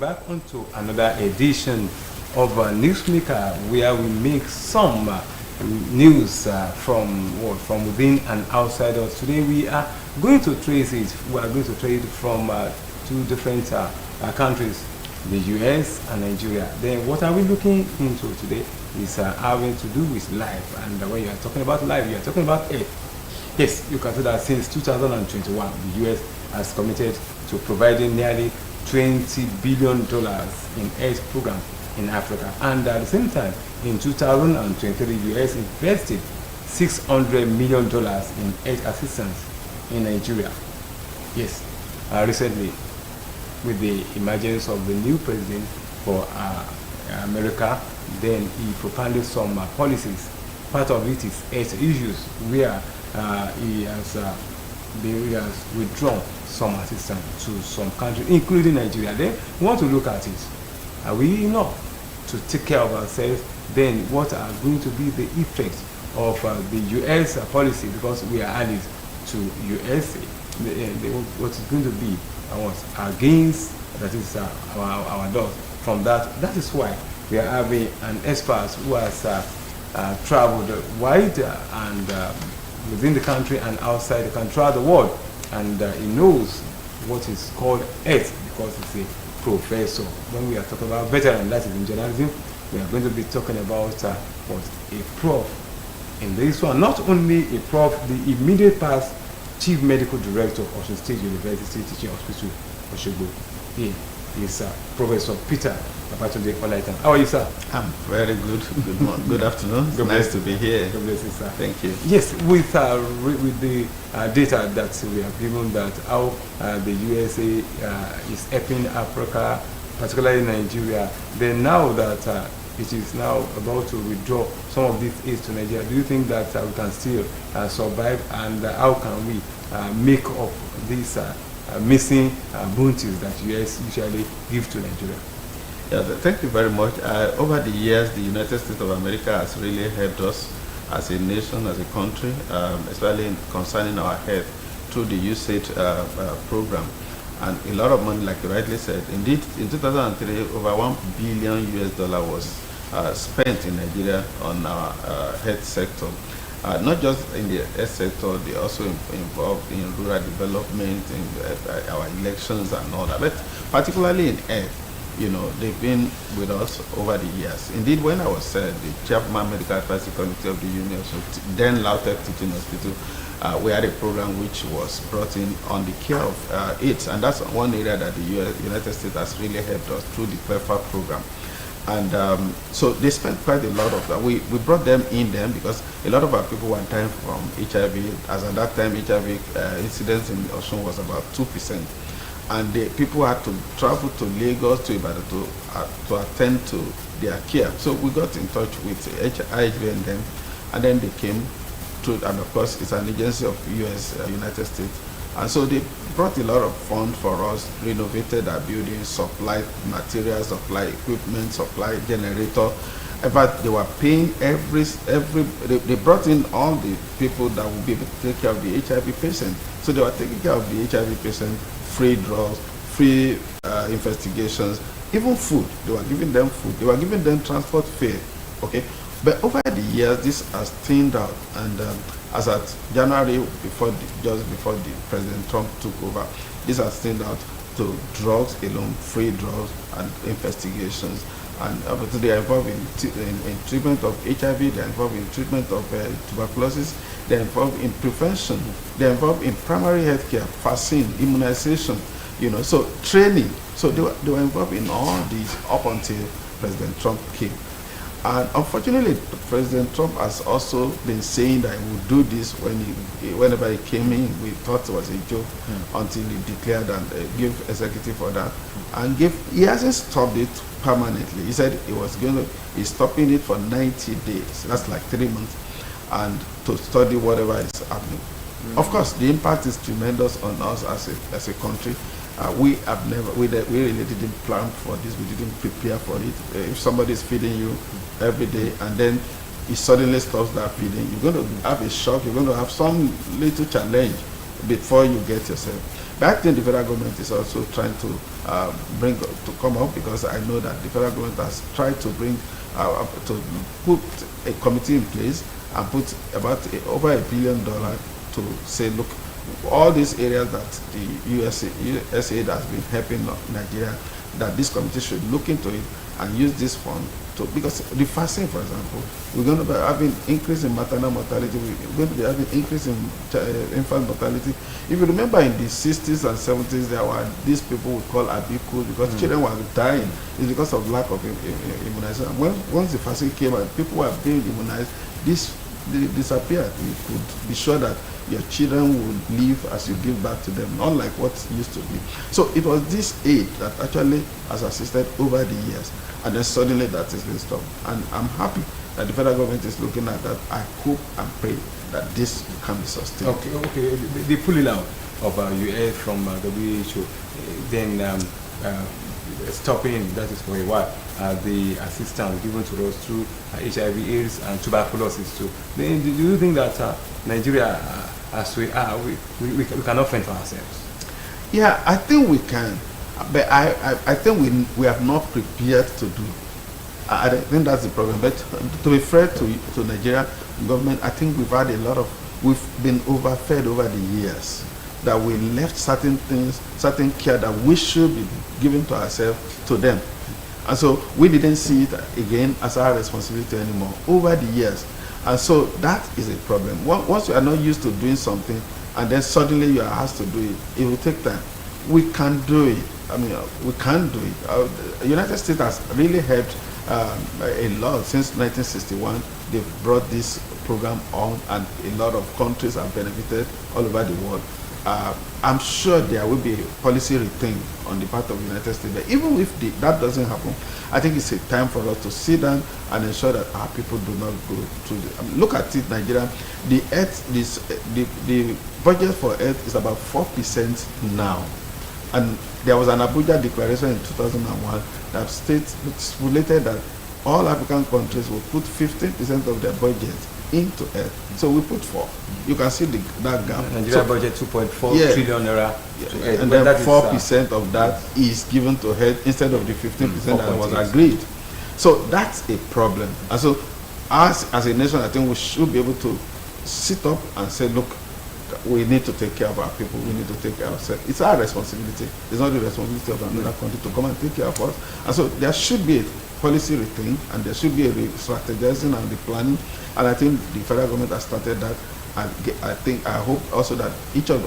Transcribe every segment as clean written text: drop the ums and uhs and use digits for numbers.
back onto another edition of Newsmaker, where we make some news from within and outside us. Today we are going to trace it. We are going to trace it from two different countries, the US and Nigeria. Then what are we looking into today is having to do with life. And when you are talking about life, you are talking about Earth. Yes, you can see that since 2021, the US has committed to providing nearly $20 billion in aid program in Africa. And at the same time, in 2023, the US invested $600 million in aid assistance in Nigeria. Yes, recently, with the emergence of the new president for America, then he propounded some policies. Part of it is aid issues, where he has withdrawn some assistance to some countries, including Nigeria. Then we want to look at it. Are we enough to take care of ourselves? Then what are going to be the effects of the US policy, because we are allies to USA? What is going to be our gains, that is our loss from that. That is why we are having an expert who has traveled wide and within the country and outside the country, throughout the world, and he knows what is called earth, because he's a professor. When we are talking about veteran, that is in journalism, we are going to be talking about what a prof in this one. Not only a prof, the immediate past chief medical director of Osun State University Teaching Hospital, Osogbo. He is Professor Peter Babatunde Olaitan. How are you, sir? I'm very good. Good afternoon. It's nice to be here. God bless you, sir. Thank you. Yes, with the data that we have given, that how the USA is helping Africa, particularly Nigeria, then now that it is now about to withdraw some of these aid to Nigeria, do you think that we can still survive, and how can we make up these missing bounties that US usually give to Nigeria? Yeah, thank you very much. Over the years, the United States of America has really helped us as a nation, as a country, especially concerning our health through the USAID program. And a lot of money, like you rightly said. Indeed, in 2003, over $1 billion was spent in Nigeria on our health sector. Not just in the health sector, they also involved in rural development, in our elections and all that. But particularly in health, you know, they've been with us over the years. Indeed, when I was the chairman medical advisory committee of the Union, so then Lautech Teaching Hospital, we had a program which was brought in on the care of AIDS, and that's one area that the United States has really helped us through the PEPFAR program. And so they spent quite a lot of that. We brought them in then because a lot of our people were dying from HIV. As at that time, HIV incidence in Osun was about 2%. And the people had to travel to Lagos, to Ibadan to attend to their care. So we got in touch with HIV and then they came to, and of course it's an agency of United States. And so they brought a lot of funds for us, renovated our buildings, supplied materials, supplied equipment, supplied generator. In fact, they were paying they brought in all the people that would be able to take care of the HIV patient. So they were taking care of the HIV patient, free drugs, free investigations, even food. They were giving them food. They were giving them transport fare. Okay, but over the years, this has thinned out, and as at January, just before the President Trump took over, this has thinned out to drugs alone, free drugs and investigations. And they are involved in treatment of HIV, they are involved in treatment of tuberculosis, they are involved in prevention, they are involved in primary health care, vaccine, immunization, you know, so training. So they were involved in all these up until President Trump came. And unfortunately, President Trump has also been saying that he would do this whenever he came in. We thought it was a joke until he declared and gave executive order. And he hasn't stopped it permanently. He said he's stopping it for 90 days. That's like 3 months. And to study whatever is happening. Of course, the impact is tremendous on us as a country. We really didn't plan for this. We didn't prepare for it. If somebody is feeding you every day and then he suddenly stops that feeding, you're going to have a shock. You're going to have some little challenge before you get yourself. But I think the federal government is also trying to come up, because I know that the federal government has tried to to put a committee in place and put about over $1 billion to say, look, all these areas that the USA has been helping Nigeria, that this committee should look into it and use this fund to, because the vaccine, for example, we're going to be having increase in maternal mortality, we're going to be having increase in infant mortality. If you remember, in the 60s and 70s, there were these people we call abiku, because children were dying. It's because of lack of immunization. Once the vaccine came and people were being immunized, this disappeared. You could be sure that your children would live as you give back to them, unlike what used to be. So it was this aid that actually has assisted over the years, and then suddenly that is being stopped. And I'm happy that the federal government is looking at that. I hope and pray that this can be sustained. Okay. The pulling out of US from WHO, then stopping, that is for a while, the assistance given to us through HIV/AIDS and tuberculosis too. Then do you think that Nigeria, as we are, we cannot fend for ourselves? Yeah, I think we can, but I think we have not prepared to do. I think that's the problem. But to be fair to Nigeria government, I think we've been overfed over the years, that we left certain things, certain care that we should be giving to ourselves to them. And so we didn't see it again as our responsibility anymore over the years. And so that is a problem. Once you are not used to doing something and then suddenly you are asked to do it, it will take time. We can do it. I mean, we can do it. The United States has really helped a lot since 1961. They've brought this program on, and a lot of countries have benefited all over the world. I'm sure there will be a policy rethink on the part of the United States. But even if that doesn't happen, I think it's a time for us to sit down and ensure that our people do not go through the, look at it, Nigeria. The budget for health is about 4% now. And there was an Abuja declaration in 2001 that stipulated that all African countries will put 15% of their budget into health. So we put 4. You can see that gap. Nigeria budget 2.4 trillion naira. Yeah. And then 4% of that is given to health instead of the 15% that was agreed. So that's a problem. And so as a nation, I think we should be able to sit up and say, look, we need to take care of our people. We need to take care of ourselves. It's our responsibility. It's not the responsibility of another country to come and take care of us. And so there should be a policy rethink, and there should be a strategizing and the planning. And I think the federal government has started that. And I hope also that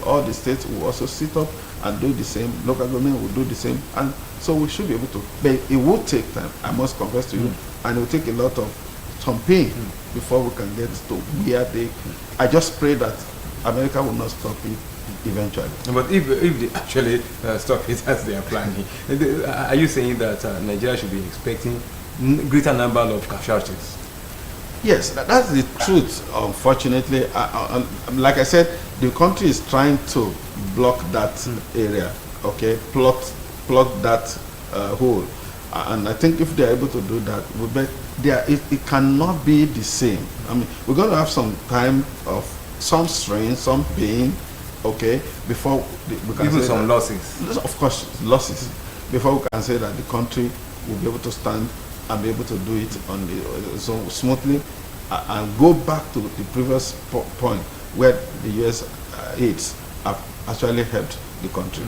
all the states will also sit up and do the same. Local government will do the same. And so we should be able to. But it will take time, I must confess to you. And it will take a lot of pain before we can get to where I just pray that America will not stop it eventually. But if they actually stop it as they are planning, are you saying that Nigeria should be expecting greater number of casualties? Yes, that's the truth. Unfortunately, like I said, the country is trying to block that area, okay, plot that hole, and I think if they are able to do that, it cannot be the same. I mean, we're going to have some time of some strain, some pain, okay, before we can even say some losses. Of course, losses. Before we can say that the country will be able to stand and be able to do it so smoothly and go back to the previous point where the U.S. aids have actually helped the country.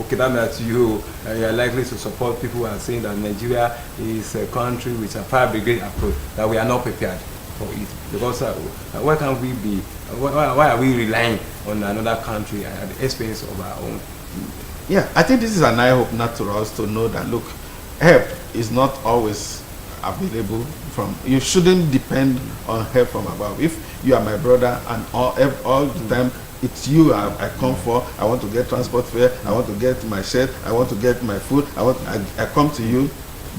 Okay, that means you are likely to support people who are saying that Nigeria is a country with a fire brigade approach, that we are not prepared for it, because why can't we be? Why are we relying on another country at the expense of our own? Yeah, I think this is an eye opener to us to know that, look, help is not always available from. You shouldn't depend on help from above. If you are my brother and all the time it's you I come for, I want to get transport fare, I want to get my shirt, I want to get my food, I come to you,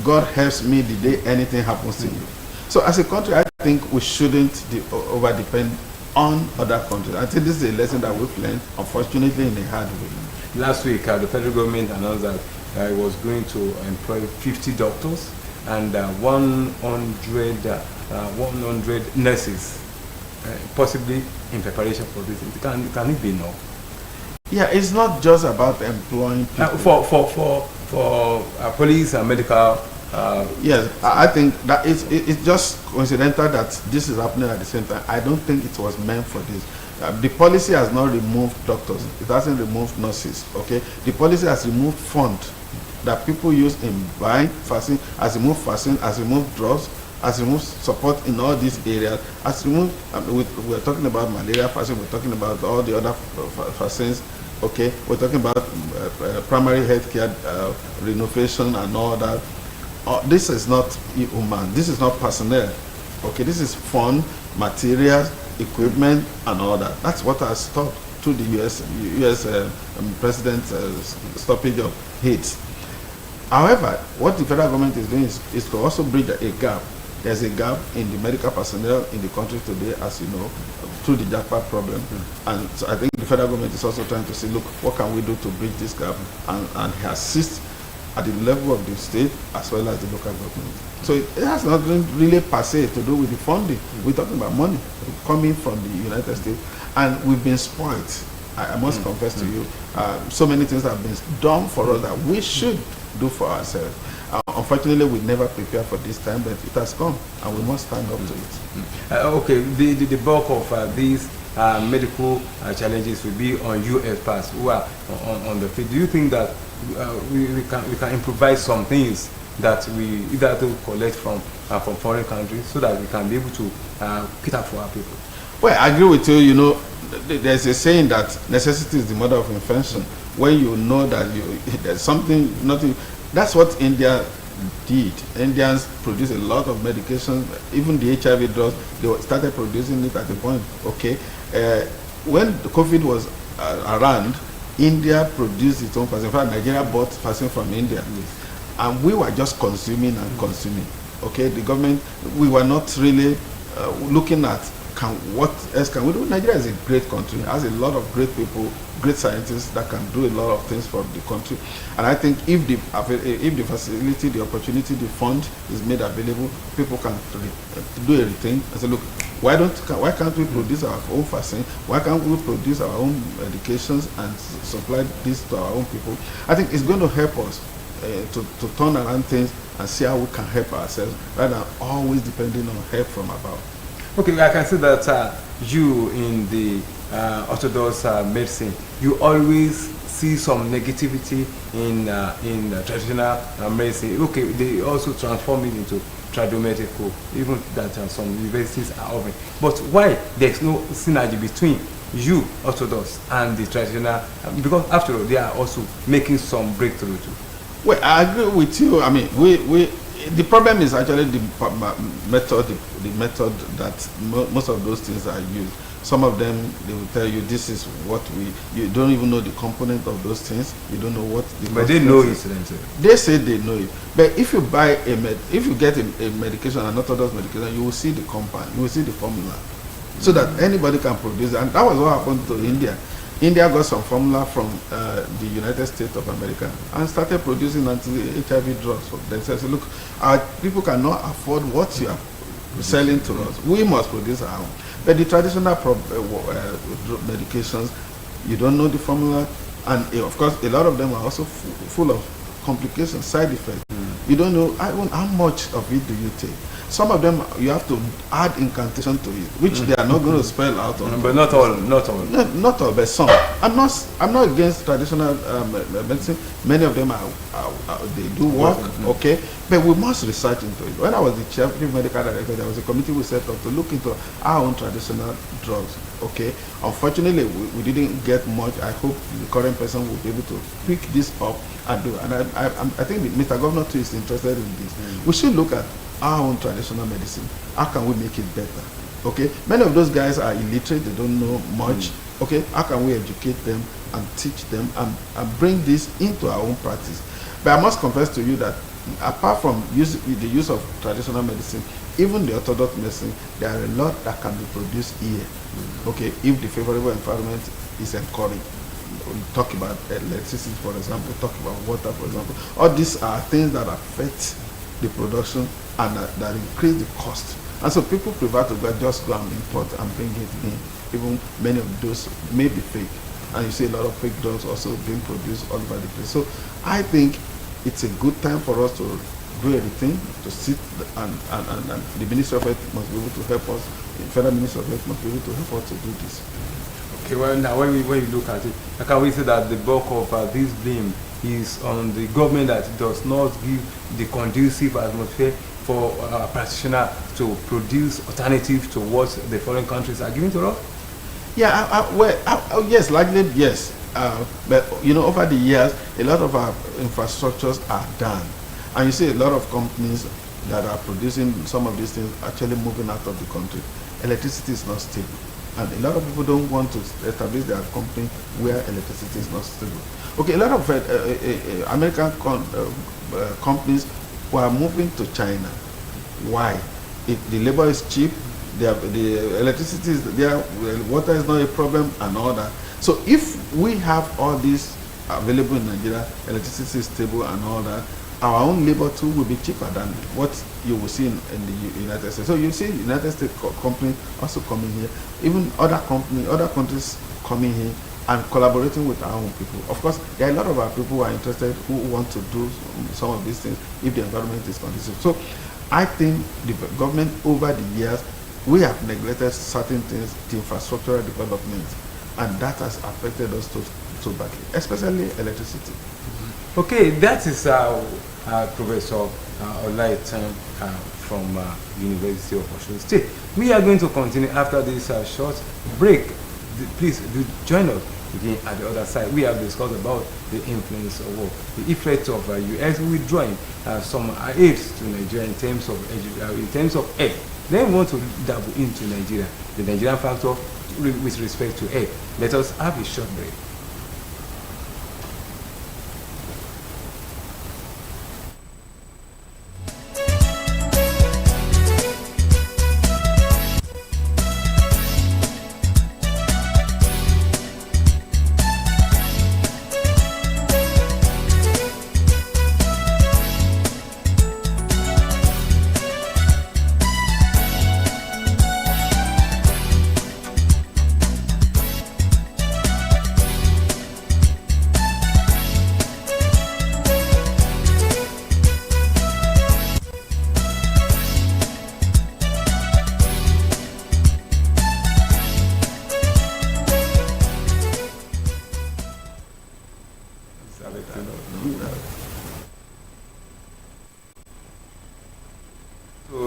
God helps me the day anything happens to you. So as a country, I think we shouldn't over depend on other countries. I think this is a lesson that we've learned, unfortunately, in a hard way. Last week, the federal government announced that it was going to employ 50 doctors and 100 nurses, possibly in preparation for this. Can it be enough? Yeah, it's not just about employing people. For police and medical. Yes, I think that it's just coincidental that this is happening at the same time. I don't think it was meant for this. The policy has not removed doctors. It hasn't removed nurses. Okay, the policy has removed fund that people use in buying vaccine, has removed vaccine, has removed drugs, has removed support in all these areas. Has removed. We're talking about malaria vaccine. We're talking about all the other vaccines. Okay, we're talking about primary healthcare renovation and all that. This is not human. This is not personnel. Okay, this is fund, materials, equipment, and all that. That's what has stopped to the U.S. President's stoppage of hate. However, what the federal government is doing is to also bridge a gap. There's a gap in the medical personnel in the country today, as you know, through the jackpot problem. And so I think the federal government is also trying to say, look, what can we do to bridge this gap and assist at the level of the state as well as the local government. So it has nothing really per se to do with the funding. We're talking about money coming from the United States, and we've been spoiled. I must confess to you, so many things have been done for us that we should do for ourselves. Unfortunately, we never prepared for this time, but it has come, and we must stand up to it. Okay, the bulk of these medical challenges will be on you experts who are on the field. Do you think that we can improvise some things that we either to collect from foreign countries so that we can be able to cater for our people? Well, I agree with you. You know, there's a saying that necessity is the mother of invention. When you know that there's something, nothing. That's what India did. Indians produce a lot of medications, even the HIV drugs. They started producing it at the point. Okay, when the COVID was around, India produced its own vaccine. In fact, Nigeria bought vaccine from India, and we were just consuming and consuming. Okay, the government, we were not really looking at what else can we do. Nigeria is a great country, has a lot of great people, great scientists that can do a lot of things for the country. And I think if the facility, the opportunity, the fund is made available, people can do a rethink and say, look, why can't we produce our own vaccine? Why can't we produce our own medications and supply this to our own people? I think it's going to help us to turn around things and see how we can help ourselves rather than always depending on help from above. Okay, I can see that you in the orthodox medicine, you always see some negativity in traditional medicine. Okay, they also transform it into tradomedical, even that some universities are offering. But why there's no synergy between you, orthodox, and the traditional? Because after all, they are also making some breakthrough too. Well, I agree with you. I mean, the problem is actually the method that most of those things are used. Some of them, they will tell you this is what you don't even know the component of those things. You don't know what the but they know it themselves. They say they know it. But if you buy if you get a medication, an orthodox medication, you will see the compound, you will see the formula, so that anybody can produce it. And that was what happened to India. India got some formula from the United States of America and started producing anti-HIV drugs for themselves. So look, our people cannot afford what you are selling to us. We must produce our own. But the traditional medications, you don't know the formula, and of course, a lot of them are also full of complications, side effects. You don't know how much of it do you take. Some of them you have to add incantation to it, which they are not going to spell out. But not all. Not all, but some. I'm not against traditional medicine. Many of them they do work, okay. But we must research into it. When I was the chief medical director, there was a committee we set up to look into our own traditional drugs. Okay. Unfortunately, we didn't get much. I hope the current person will be able to pick this up and do. And I think Mr. Governor too is interested in this. We should look at our own traditional medicine. How can we make it better? Okay, many of those guys are illiterate, they don't know much. Okay, how can we educate them and teach them and bring this into our own practice? But I must confess to you that apart from the use of traditional medicine, even the orthodox medicine, there are a lot that can be produced here. Okay, if the favorable environment is encouraged. We talk about electricity, for example, talk about water, for example. All these are things that affect the production and that increase the cost. And so people prefer to just go and import and bring it in. Even many of those may be fake. and you see a lot of fake drugs also being produced all over the place. So I think it's a good time for us to do everything, to sit and the Ministry of Health must be able to help us, the Federal Ministry of Health must be able to help us to do this. Okay, well now when we look at it, can we say that the bulk of this blame is on the government that does not give the conducive atmosphere for practitioners to produce alternatives to what the foreign countries are giving to us? Yeah, yes, likely yes. But you know, over the years, a lot of our infrastructures are done, and you see a lot of companies that are producing some of these things actually moving out of the country. Electricity is not stable, and a lot of people don't want to establish their company where electricity is not stable. Okay, a lot of American companies were moving to China. Why? The labor is cheap, the electricity is there, water is not a problem, and all that. So if we have all this available in Nigeria, electricity is stable and all that, our own labor too will be cheaper than what you will see in the United States. So you see United States companies also coming here, even other countries coming here and collaborating with our own people. Of course, there are a lot of our people who are interested, who want to do some of these things if the environment is conducive. So I think the government over the years, we have neglected certain things, the infrastructural development, and that has affected us so badly, especially electricity. Okay, that is Professor Olaitan from University of Osun State. We are going to continue after this short break. Please do join us again at the other side. We have discussed about the influence of the effect of U.S. withdrawing some aids to Nigeria in terms of aid. Then we want to dabble into Nigeria, the Nigerian factor with respect to aid. Let us have a short break.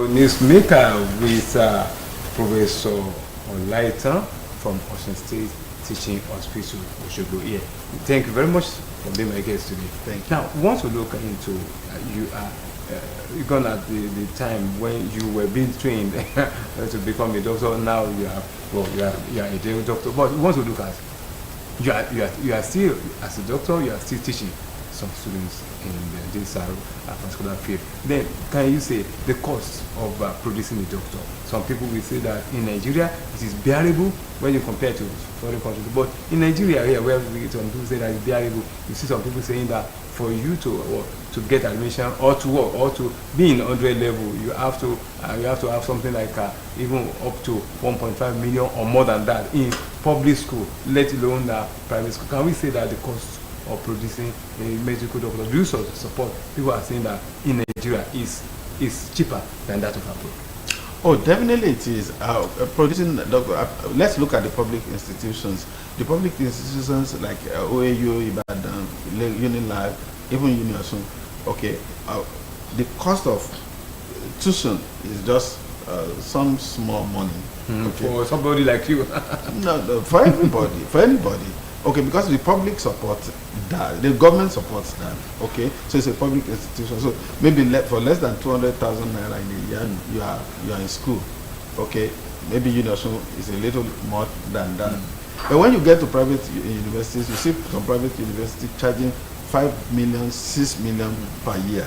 Newsmaker with Professor Olaitan from Osun State Teaching Hospital, Osogbo here. Thank you very much for being my guest today. Thank you. Now, we want to look into you gone at the time when you were being trained to become a doctor. Now you are a jail doctor. But we want to look at you are still, as a doctor, you are still teaching some students in this particular field. Then, can you say the cost of producing a doctor? Some people will say that in Nigeria it is bearable when you compare to foreign countries. But in Nigeria, here, where some people say that it's bearable, you see some people saying that for you to get admission or to work or to be in 100 level, you have to have something like even up to 1.5 million or more than that in public school, let alone private school. Can we say that the cost of producing a medical doctor, do you support people are saying that in Nigeria is cheaper than that of abroad? Oh, definitely it is. Producing a doctor, let's look at the public institutions. The public institutions like OAU, Ibadan, Unilag, even Uniosun, okay, the cost of tuition is just some small money. Okay. For somebody like you? No, for everybody, for anybody. Okay, because the public supports that, the government supports that. Okay, so it's a public institution. So maybe for less than 200,000 naira in a year, you are in school. Okay, maybe Uniosun is a little more than that. But when you get to private universities, you see some private universities charging 5 million, 6 million per year.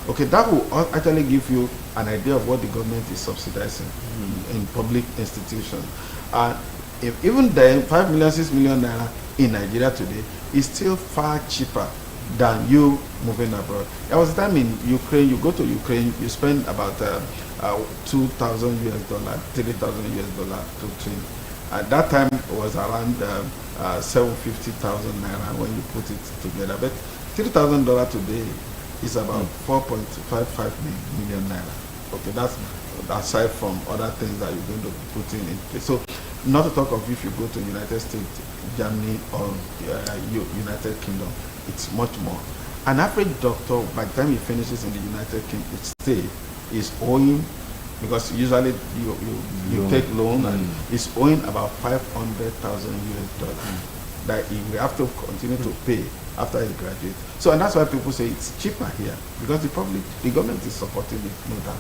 Okay, that will actually give you an idea of what the government is subsidizing in public institutions. Even then, 5 million, 6 million naira in Nigeria today is still far cheaper than you moving abroad. There was a time in Ukraine, you go to Ukraine, you spend about $2,000 US, $3,000 US to train. At that time, it was around 750,000 naira when you put it together. But $3,000 today is about 4.55 million naira. Okay, that's aside from other things that you're going to be putting in place. So, not to talk of if you go to United States, Germany, or United Kingdom, it's much more. An average doctor, by the time he finishes in the United Kingdom, stay is owing, because usually you take loan, and is owing about 500,000 US dollars that he will have to continue to pay after he graduates. So, and that's why people say it's cheaper here, because the government is supporting it, no doubt.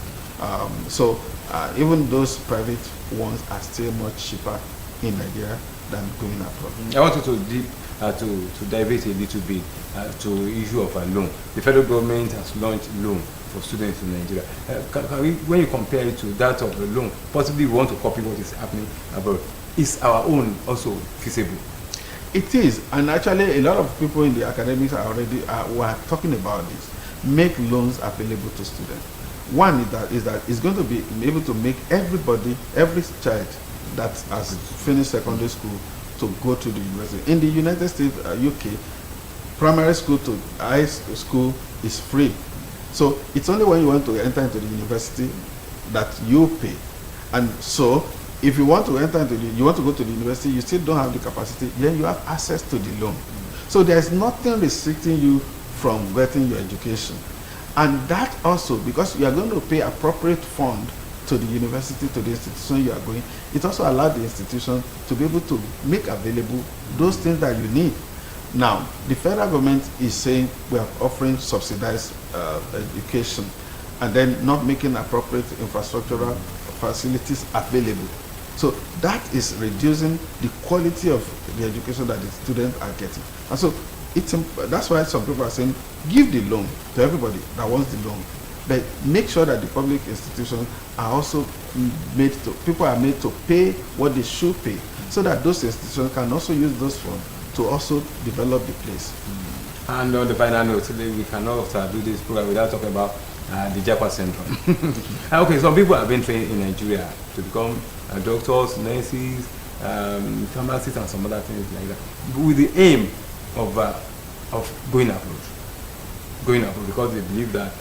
Even those private ones are still much cheaper in Nigeria than going abroad. I want you to divert a little bit to issue of a loan. The federal government has launched loan for students in Nigeria. When you compare it to that of the loan, possibly we want to copy what is happening abroad. Is our own also feasible? It is, and actually a lot of people in the academics are already were talking about this. Make loans available to students. One is that it's going to be able to make every child that has finished secondary school to go to the university. In the United States, UK, primary school to high school is free. So it's only when you want to enter into the university that you pay. And so if you want to enter into you want to go to the university, you still don't have the capacity, then you have access to the loan. So there's nothing restricting you from getting your education. And that also, because you are going to pay appropriate fund to the university, to the institution you are going, it also allows the institution to be able to make available those things that you need. Now, the federal government is saying we are offering subsidized education, and then not making appropriate infrastructural facilities available. So that is reducing the quality of the education that the students are getting. And so that's why some people are saying, give the loan to everybody that wants the loan, but make sure that the public institutions are also people are made to pay what they should pay, so that those institutions can also use those funds to also develop the place. And on the final note, we cannot do this program without talking about the Japa syndrome. Okay, some people have been trained in Nigeria to become doctors, nurses, pharmacists, and some other things like that, with the aim of going abroad. Because they believe that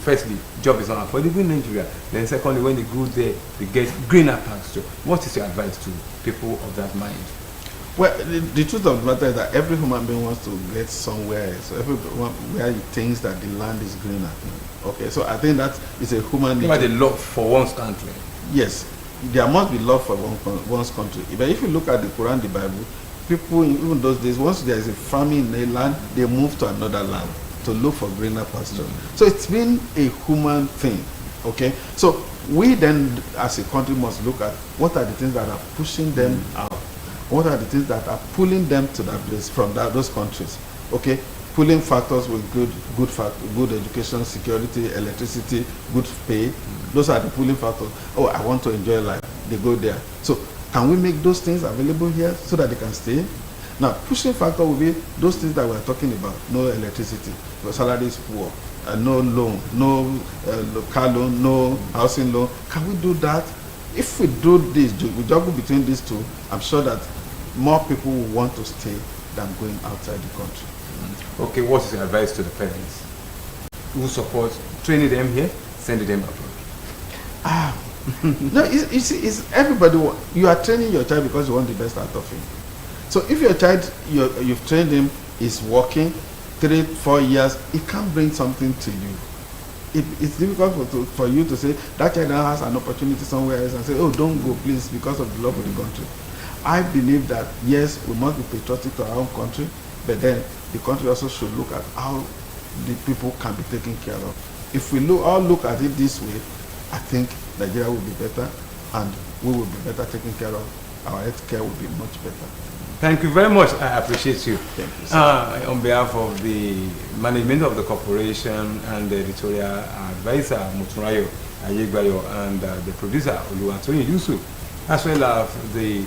firstly, job is not affordable in Nigeria. Then secondly, when they go there, they get greener pasture. What is your advice to people of that mind? Well, the truth of the matter is that every human being wants to get somewhere. So everyone where he thinks that the land is greener. Okay, so I think that is a human nature. The love for one's country. Yes, there must be love for one's country. But if you look at the Quran, the Bible, people even those days, once there is a famine in a land, they move to another land to look for greener pasture. So it's been a human thing. Okay, so we then as a country must look at what are the things that are pushing them out. What are the things that are pulling them to that place from those countries? Okay, pulling factors with good education, security, electricity, good pay. Those are the pulling factors. Oh, I want to enjoy life. They go there. So can we make those things available here so that they can stay? Now, pushing factor will be those things that we're talking about. No electricity, your salary is poor, no loan, no car loan, no housing loan. Can we do that? If we do this, we juggle between these two, I'm sure that more people will want to stay than going outside the country. Okay, what is your advice to the parents who support training them here, sending them abroad? No, it's everybody. You are training your child because you want the best out of him. So if your child, you've trained him, is working 3-4 years, it can bring something to you. It's difficult for you to say that child now has an opportunity somewhere else and say, oh, don't go, please, because of the love of the country. I believe that, yes, we must be patriotic to our own country, but then the country also should look at how the people can be taken care of. If we all look at it this way, I think Nigeria will be better, and we will be better taken care of. Our health care will be much better. Thank you very much. I appreciate you. Thank you, on behalf of the management of the corporation and the editorial advisor, Mutunrayo Ayegbayo, and the producer, Oluwatoyin Yusuf, as well as the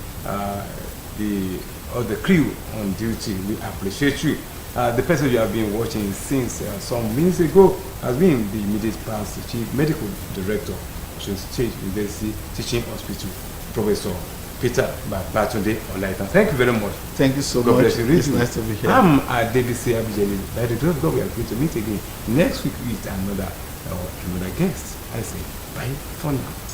crew on duty, we appreciate you. The person you have been watching since some minutes ago has been the immediate past Chief Medical Director of Osun State University Teaching Hospital, Professor Peter Batunde Olaitan. Thank you very much. Thank you so God much. bless you. Really. It's nice to be here. I'm Adebisi Abijeli. By the grace of God, we are going to meet again next week with another guest. I say bye for now.